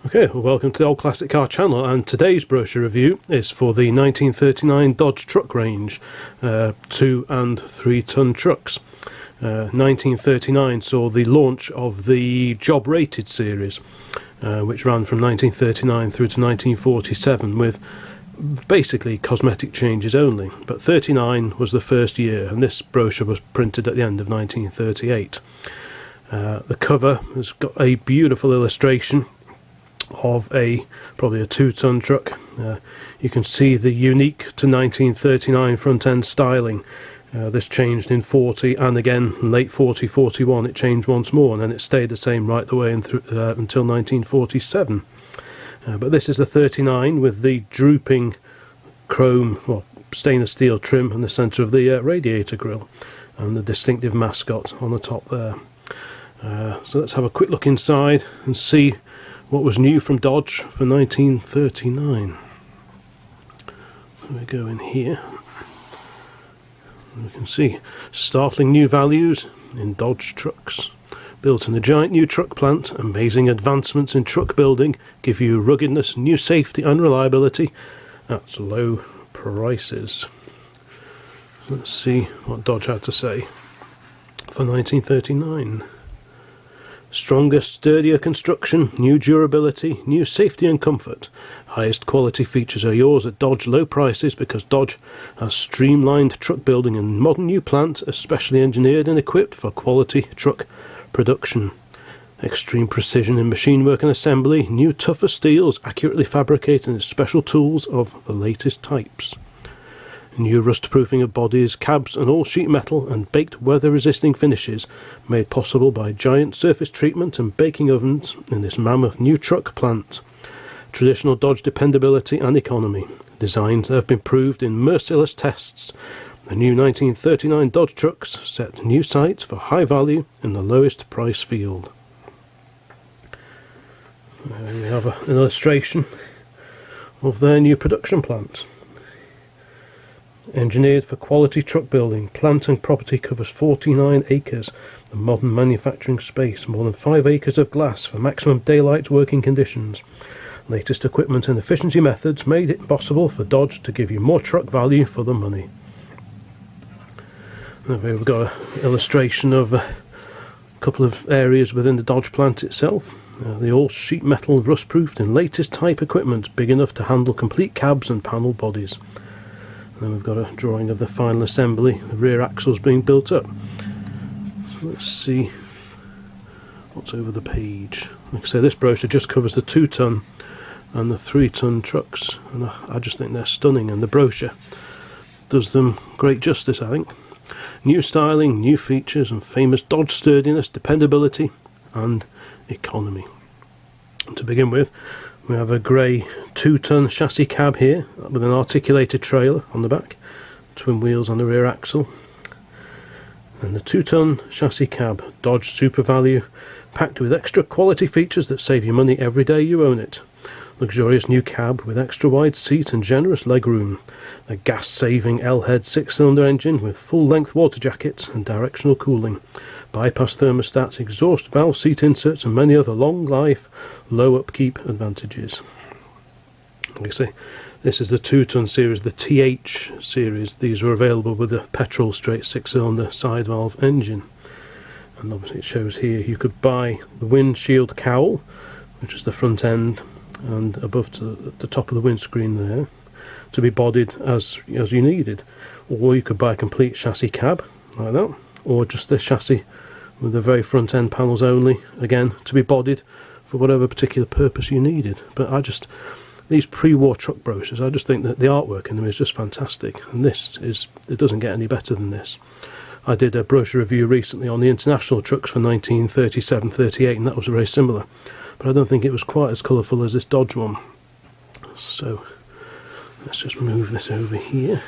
Okay, well, welcome to the Old Classic Car channel, and today's brochure review is for the 1939 Dodge truck range, 2 and 3 ton trucks. 1939 saw the launch of the job rated series, which ran from 1939 through to 1947 with basically cosmetic changes only, but 39 was the first year, and this brochure was printed at the end of 1938. The cover has got a beautiful illustration of probably a 2-ton truck. You can see the unique to 1939 front end styling. This changed in 40, and again in late 41 it changed once more, and then it stayed the same right the way until 1947. But this is the 39 with the drooping chrome or stainless steel trim in the centre of the radiator grille, and the distinctive mascot on the top there. So let's have a quick look inside and see what was new from Dodge for 1939. So we go in here. We can see startling new values in Dodge trucks. Built in a giant new truck plant, amazing advancements in truck building give you ruggedness, new safety and reliability at low prices. Let's see what Dodge had to say for 1939. Stronger, sturdier construction, new durability, new safety and comfort. Highest quality features are yours at Dodge low prices, because Dodge has streamlined truck building and modern new plant, especially engineered and equipped for quality truck production. Extreme precision in machine work and assembly, new tougher steels accurately fabricated in special tools of the latest types. New rust proofing of bodies, cabs and all sheet metal, and baked weather resisting finishes made possible by giant surface treatment and baking ovens in this mammoth new truck plant. Traditional Dodge dependability and economy. Designs that have been proved in merciless tests. The new 1939 Dodge trucks set new sights for high value in the lowest price field. We have an illustration of their new production plant. Engineered for quality truck building, plant and property covers 49 acres of modern manufacturing space, more than 5 acres of glass for maximum daylight working conditions. Latest equipment and efficiency methods made it possible for Dodge to give you more truck value for the money. And we've got an illustration of a couple of areas within the Dodge plant itself. The all sheet metal rust proofed in latest type equipment, big enough to handle complete cabs and panel bodies. Then we've got a drawing of the final assembly, the rear axles being built up. Let's see what's over the page. Like I say, this brochure just covers the 2-ton and the 3-ton trucks, and I just think they're stunning, and the brochure does them great justice, I think. New styling, new features, and famous Dodge sturdiness, dependability and economy. And to begin with, we have a grey 2-ton chassis cab here with an articulated trailer on the back, twin wheels on the rear axle, and the 2-ton chassis cab, Dodge Super Value, packed with extra quality features that save you money every day you own it. Luxurious new cab with extra wide seat and generous legroom. A gas-saving L-head 6-cylinder engine with full-length water jackets and directional cooling. Bypass thermostats, exhaust valve seat inserts and many other long-life, low-upkeep advantages. Like I say, this is the 2-ton series, the TH series. These were available with a petrol straight 6-cylinder side-valve engine. And obviously it shows here you could buy the windshield cowl, which is the front end, and above to the top of the windscreen there, to be bodied as you needed. Or you could buy a complete chassis cab like that, or just the chassis with the very front end panels only, again to be bodied for whatever particular purpose you needed. But these pre-war truck brochures, I just think that the artwork in them is just fantastic, and it doesn't get any better than this. I did a brochure review recently on the international trucks for 1937-38, and that was very similar, but I don't think it was quite as colourful as this Dodge one. So let's just move this over here,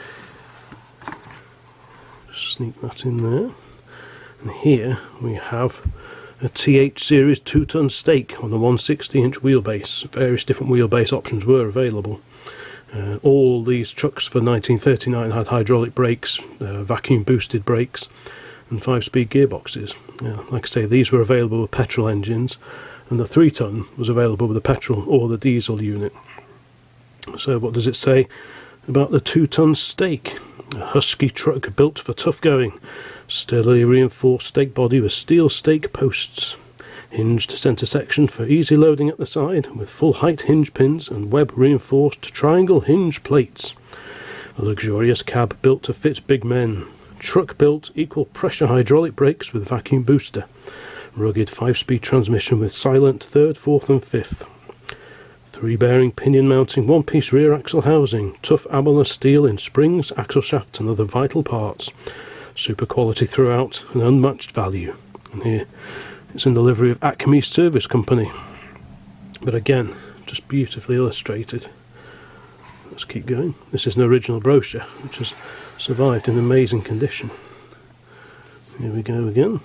just sneak that in there, and here we have a TH series 2-ton stake on a 160-inch wheelbase. Various different wheelbase options were available. All these trucks for 1939 had hydraulic brakes, vacuum boosted brakes, and 5-speed gearboxes. Like I say, these were available with petrol engines, and the 3-ton was available with the petrol or the diesel unit. So what does it say about the 2-ton stake? A husky truck built for tough going, sturdily reinforced stake body with steel stake posts, hinged centre section for easy loading at the side with full height hinge pins and web reinforced triangle hinge plates. A luxurious cab built to fit big men. Truck built equal pressure hydraulic brakes with vacuum booster. Rugged 5-speed transmission with silent 3rd, 4th and 5th. 3-bearing pinion mounting 1-piece rear axle housing. Tough amberless steel in springs, axle shafts and other vital parts. Super quality throughout and unmatched value. And here it's in the livery of Acme Service Company. But again, just beautifully illustrated. Let's keep going. This is an original brochure which has survived in amazing condition. Here we go again.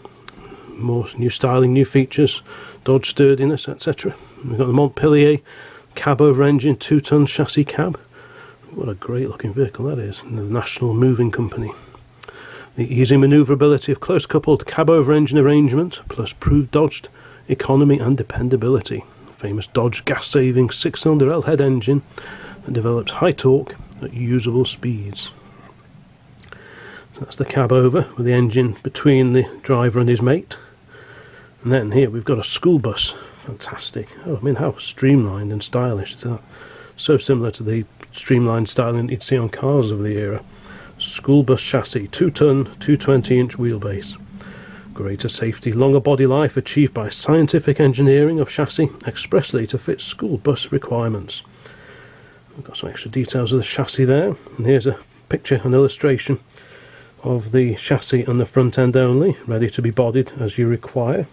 More new styling, new features, Dodge sturdiness, etc. We've got the Montpellier cab over engine 2-ton chassis cab. What a great looking vehicle that is. And the National Moving Company. The easy manoeuvrability of close coupled cab over engine arrangement plus proved Dodge economy and dependability. Famous Dodge gas saving 6-cylinder L-head engine that develops high torque at usable speeds. So that's the cab over with the engine between the driver and his mate. And then here we've got a school bus. Fantastic. Oh, I mean, how streamlined and stylish is that? So similar to the streamlined styling you'd see on cars of the era. School bus chassis, 2-ton, 220-inch wheelbase. Greater safety, longer body life achieved by scientific engineering of chassis expressly to fit school bus requirements. We've got some extra details of the chassis there. And here's a picture, an illustration of the chassis and the front end only, ready to be bodied as you require.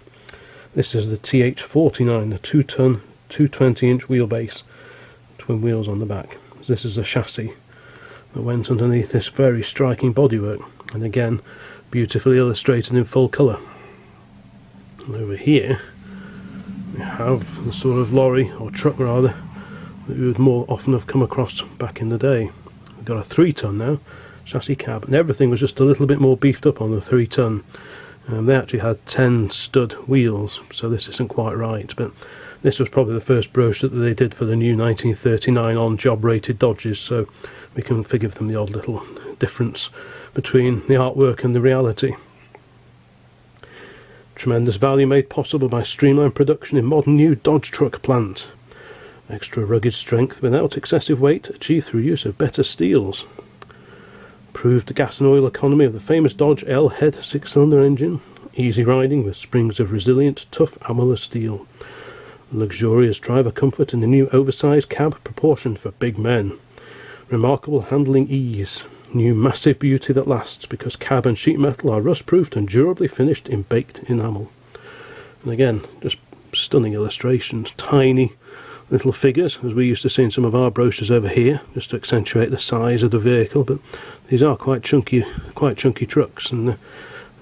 This is the TH49, the 2-ton, 220-inch wheelbase, twin wheels on the back. This is the chassis that went underneath this very striking bodywork, and again beautifully illustrated in full colour. And over here we have the sort of lorry, or truck rather, that you would more often have come across back in the day. We've got a 3-ton now, chassis cab, and everything was just a little bit more beefed up on the 3-ton. They actually had 10 stud wheels, so this isn't quite right, but this was probably the first brochure that they did for the new 1939 on-job rated Dodges, so we can forgive them the odd little difference between the artwork and the reality. Tremendous value made possible by streamlined production in modern new Dodge truck plant. Extra rugged strength without excessive weight achieved through use of better steels. Proved gas and oil economy of the famous Dodge L-head 6-cylinder engine. Easy riding with springs of resilient, tough amberless steel. Luxurious driver comfort in the new oversized cab proportioned for big men. Remarkable handling ease. New massive beauty that lasts because cab and sheet metal are rust-proofed and durably finished in baked enamel. And again, just stunning illustrations. Tiny little figures, as we used to see in some of our brochures over here, just to accentuate the size of the vehicle, but these are quite chunky trucks, and there's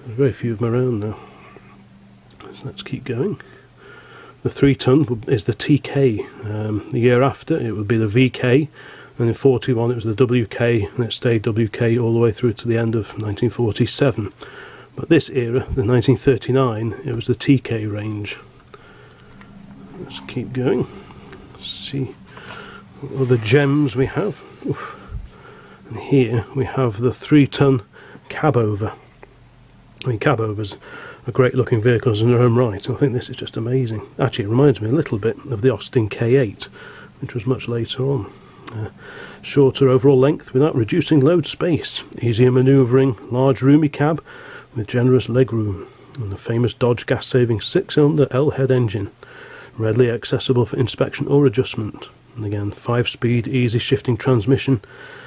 very few of them around now. So let's keep going. The 3-ton is the TK. The year after it would be the VK, and in 41 it was the WK, and it stayed WK all the way through to the end of 1947. But this era, the 1939, it was the TK range. Let's keep going. See what other gems we have. Oof. And here we have the 3-ton cab over. I mean, cab overs are great looking vehicles in their own right, and I think this is just amazing. Actually, it reminds me a little bit of the Austin K8, which was much later on. Shorter overall length without reducing load space. Easier manoeuvring, large roomy cab with generous legroom. And the famous Dodge gas saving 6-cylinder L-head engine. Readily accessible for inspection or adjustment. And again, 5-speed easy shifting transmission,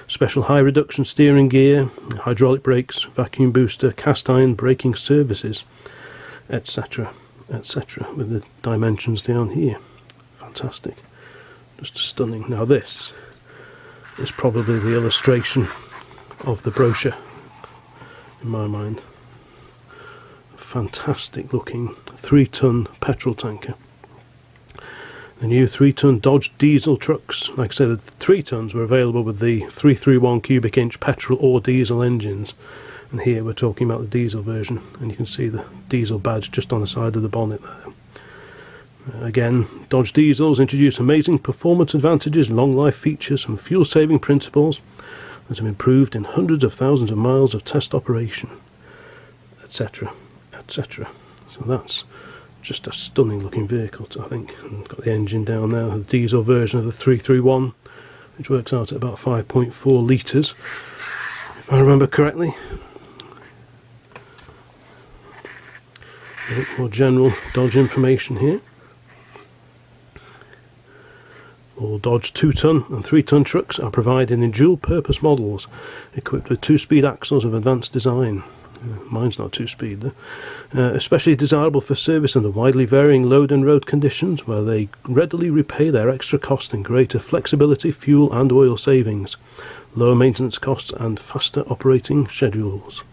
special high reduction steering gear, hydraulic brakes, vacuum booster, cast iron braking services, etc, etc, with the dimensions down here. Fantastic, just stunning. Now this is probably the illustration of the brochure in my mind. Fantastic looking 3-ton petrol tanker. The new 3-ton Dodge diesel trucks. Like I said, the 3-tons were available with the 331 cubic inch petrol or diesel engines, and here we're talking about the diesel version, and you can see the diesel badge just on the side of the bonnet there. Again, Dodge diesels introduce amazing performance advantages, long life features and fuel saving principles that have improved in hundreds of thousands of miles of test operation, etc, etc. So that's just a stunning looking vehicle, I think. And got the engine down there, the diesel version of the 331, which works out at about 5.4 litres, if I remember correctly. More general Dodge information here. All Dodge 2-ton and 3-ton trucks are provided in dual-purpose models equipped with 2-speed axles of advanced design. Mine's not 2-speed though. Especially desirable for service under widely varying load and road conditions, where they readily repay their extra cost in greater flexibility, fuel and oil savings, lower maintenance costs and faster operating schedules.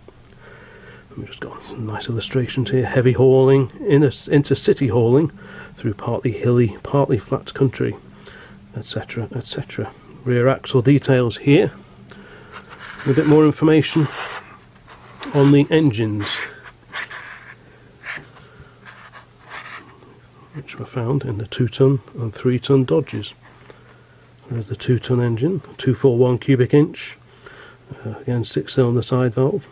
We've just got some nice illustrations here. Heavy hauling, intercity hauling through partly hilly, partly flat country, etc, etc. Rear axle details here. A bit more information on the engines, which were found in the 2-ton and 3-ton Dodges. There's the 2-ton engine, 241 cubic inch, again 6-cylinder side valve.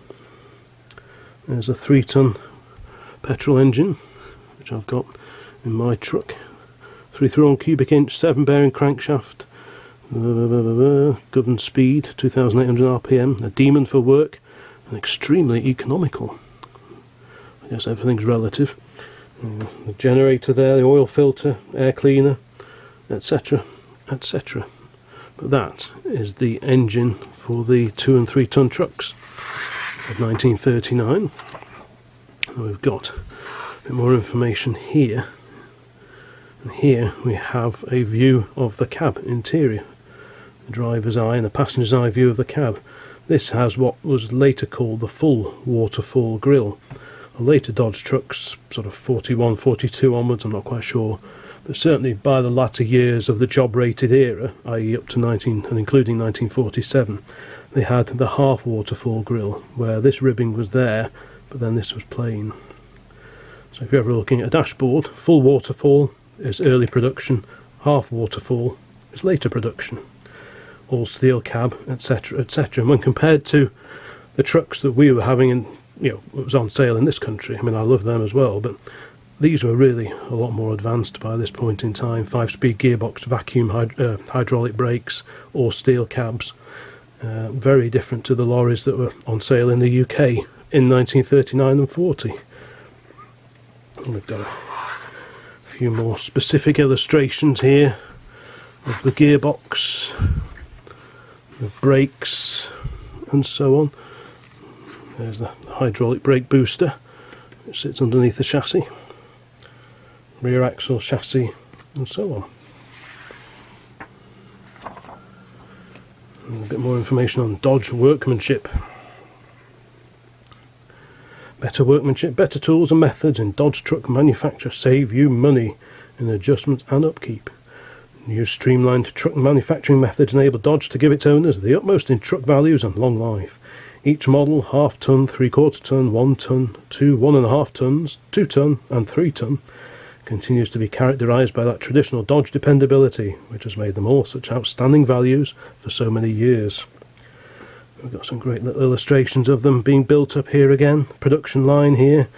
There's a 3-ton petrol engine, which I've got in my truck. 331 cubic inch, 7-bearing crankshaft, governed speed, 2,800 RPM, a demon for work, and extremely economical. I guess everything's relative. The generator there, the oil filter, air cleaner, etc, etc. But that is the engine for the 2 and 3-ton trucks of 1939. And we've got a bit more information here. And here we have a view of the cab interior, the driver's eye and the passenger's eye view of the cab. This has what was later called the full waterfall grille. Later Dodge trucks, sort of 41, 42 onwards, I'm not quite sure, but certainly by the latter years of the job rated era, i.e. up to and including 1947, they had the half waterfall grille, where this ribbing was there, but then this was plain. So if you're ever looking at a dashboard, full waterfall is early production, half waterfall is later production. All steel cab, etc, etc. And when compared to the trucks that we were having in, it was on sale in this country, I mean I love them as well, but these were really a lot more advanced by this point in time. 5-speed gearbox, vacuum hydraulic brakes, all steel cabs. Very different to the lorries that were on sale in the UK in 1939 and 40. And we've got a few more specific illustrations here of the gearbox, the brakes and so on. There's the hydraulic brake booster which sits underneath the chassis, rear axle, chassis and so on. And a bit more information on Dodge workmanship. Better workmanship, better tools and methods in Dodge truck manufacture save you money in adjustment and upkeep. New streamlined truck manufacturing methods enable Dodge to give its owners the utmost in truck values and long life. Each model, half-ton, 3/4 ton, 1 ton, 2 1.5 tons, 2 ton and 3 ton, continues to be characterised by that traditional Dodge dependability, which has made them all such outstanding values for so many years. We've got some great little illustrations of them being built up here again. Production line here,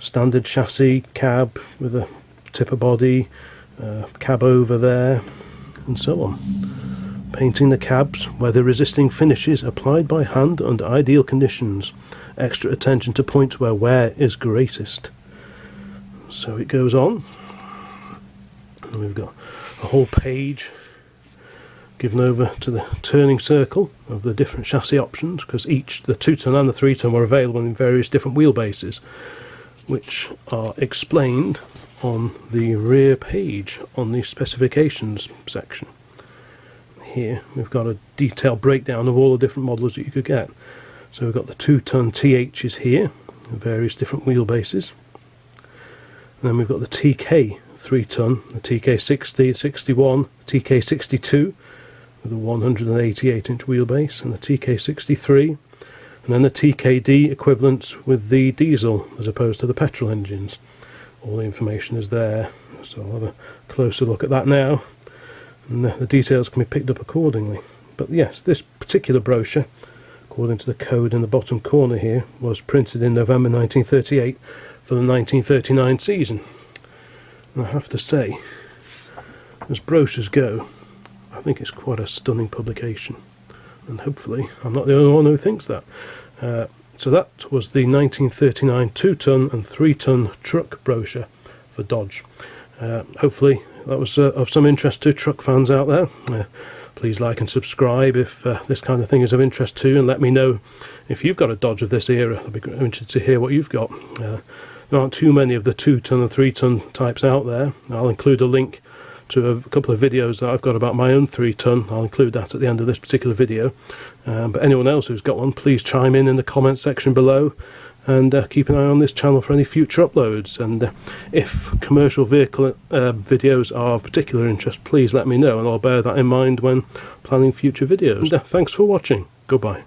standard chassis, cab with a tipper body, cab over there, and so on. Painting the cabs, weather-resisting finishes applied by hand under ideal conditions. Extra attention to points where wear is greatest. So it goes on. And we've got a whole page given over to the turning circle of the different chassis options, because each, the 2-ton and the 3-ton, were available in various different wheelbases, which are explained on the rear page on the specifications section. Here we've got a detailed breakdown of all the different models that you could get. So we've got the 2-ton THs here, various different wheelbases. And then we've got the TK 3-ton, the TK 60, 61, TK 62 with a 188-inch wheelbase, and the TK 63, and then the TKD equivalents with the diesel as opposed to the petrol engines. All the information is there. so I'll have a closer look at that now, and the details can be picked up accordingly. But yes, this particular brochure, according to the code in the bottom corner here, was printed in November 1938 for the 1939 season. And I have to say, as brochures go, I think it's quite a stunning publication, and hopefully I'm not the only one who thinks that. So that was the 1939 2-ton and 3-ton truck brochure for Dodge. Hopefully that was of some interest to truck fans out there. Please like and subscribe if this kind of thing is of interest to you, and let me know if you've got a Dodge of this era. I'd be interested to hear what you've got. There aren't too many of the 2-ton and 3-ton types out there. I'll include a link to a couple of videos that I've got about my own 3-ton. I'll include that at the end of this particular video. But anyone else who's got one, please chime in the comment section below, and keep an eye on this channel for any future uploads. And if commercial vehicle videos are of particular interest, please let me know, and I'll bear that in mind when planning future videos. Thanks for watching. Goodbye.